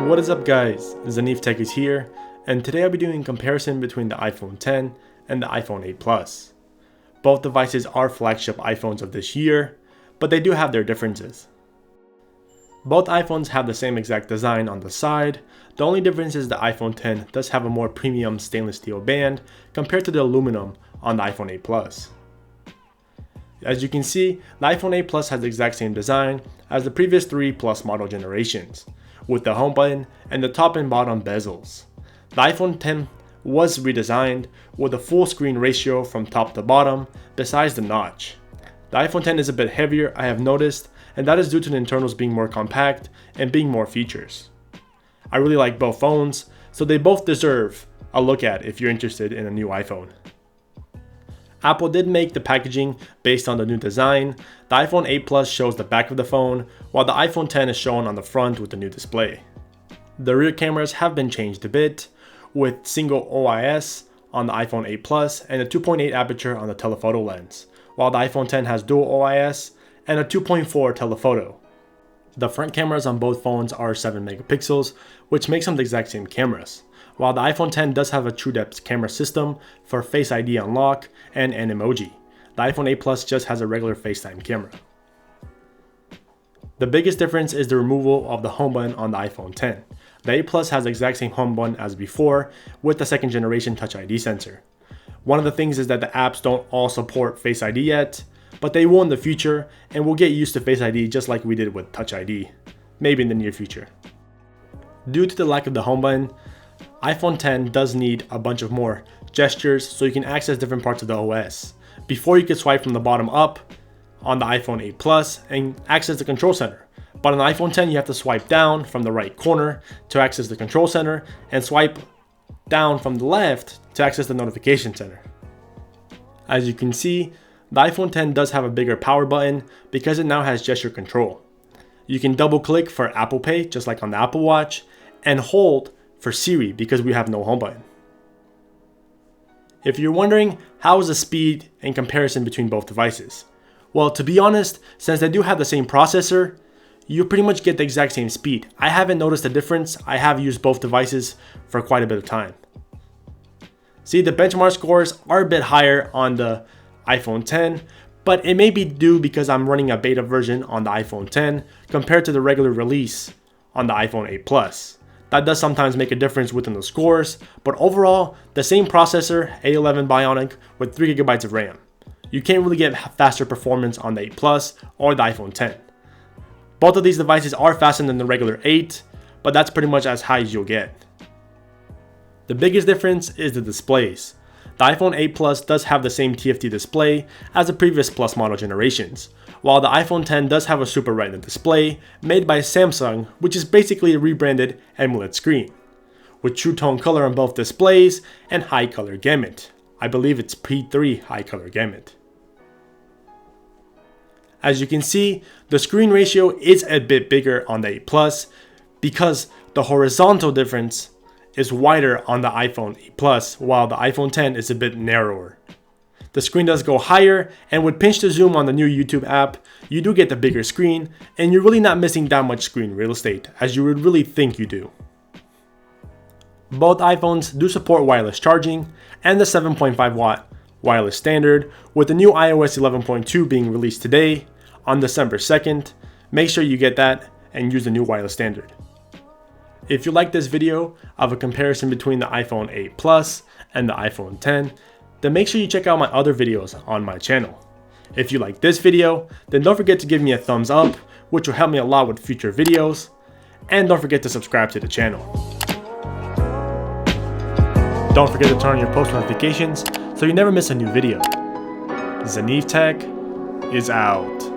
What is up guys, Zanif Tech is here, and today I'll be doing a comparison between the iPhone 10 and the iPhone 8 Plus. Both devices are flagship iPhones of this year, but they do have their differences. Both iPhones have the same exact design on the side. The only difference is the iPhone 10 does have a more premium stainless steel band compared to the aluminum on the iPhone 8 Plus. As you can see, the iPhone 8 Plus has the exact same design as the previous 3 Plus model generations, with the home button and the top and bottom bezels. The iPhone 10 was redesigned with a full screen ratio from top to bottom besides the notch. The iPhone 10 is a bit heavier, I have noticed, and that is due to the internals being more compact and being more features. I really like both phones, so they both deserve a look at if you're interested in a new iPhone. Apple did make the packaging based on the new design. The iPhone 8 Plus shows the back of the phone, while the iPhone 10 is shown on the front with the new display. The rear cameras have been changed a bit, with single OIS on the iPhone 8 Plus and a 2.8 aperture on the telephoto lens, while the iPhone 10 has dual OIS and a 2.4 telephoto. The front cameras on both phones are 7 megapixels, which makes them the exact same cameras, while the iPhone 10 does have a true depth camera system for Face ID unlock and an emoji. The iPhone 8 Plus just has a regular FaceTime camera. The biggest difference is the removal of the home button on the iPhone 10. The 8 Plus has the exact same home button as before with the second generation Touch ID sensor. One of the things is that the apps don't all support Face ID yet, but they will in the future, and we'll get used to Face ID just like we did with Touch ID, maybe in the near future. Due to the lack of the home button, iPhone 10 does need a bunch of more gestures so you can access different parts of the OS. Before, you could swipe from the bottom up on the iPhone 8 Plus and access the control center. But on the iPhone 10, you have to swipe down from the right corner to access the control center and swipe down from the left to access the notification center. As you can see, the iPhone 10 does have a bigger power button because it now has gesture control. You can double click for Apple Pay just like on the Apple Watch, and hold for Siri because we have no home button. If you're wondering how is the speed and comparison between both devices, well, to be honest, since they do have the same processor, you pretty much get the exact same speed. I haven't noticed a difference. I have used both devices for quite a bit of time. See, the benchmark scores are a bit higher on the iPhone 10, but it may be due because I'm running a beta version on the iPhone 10 compared to the regular release on the iPhone 8 Plus. That does sometimes make a difference within the scores, but overall, the same processor, A11 Bionic with 3GB of RAM. You can't really get faster performance on the 8 Plus or the iPhone 10. Both of these devices are faster than the regular 8, but that's pretty much as high as you'll get. The biggest difference is the displays. The iPhone 8 Plus does have the same TFT display as the previous Plus model generations, while the iPhone 10 does have a Super Retina display made by Samsung, which is basically a rebranded AMOLED screen, with true tone color on both displays and high color gamut. I believe it's P3 high color gamut. As you can see, the screen ratio is a bit bigger on the 8 Plus because the horizontal difference is wider on the iPhone 8 Plus, while the iPhone 10 is a bit narrower. The screen does go higher, and with pinch to zoom on the new YouTube app, you do get the bigger screen, and you're really not missing that much screen real estate as you would really think you do. Both iPhones do support wireless charging and the 7.5 watt wireless standard, with the new iOS 11.2 being released today on December 2nd. Make sure you get that and use the new wireless standard. If you like this video of a comparison between the iPhone 8 Plus and the iPhone 10, then make sure you check out my other videos on my channel. If you like this video, then don't forget to give me a thumbs up, which will help me a lot with future videos, and don't forget to subscribe to the channel. Don't forget to turn on your post notifications so you never miss a new video. Zanif Tech is out.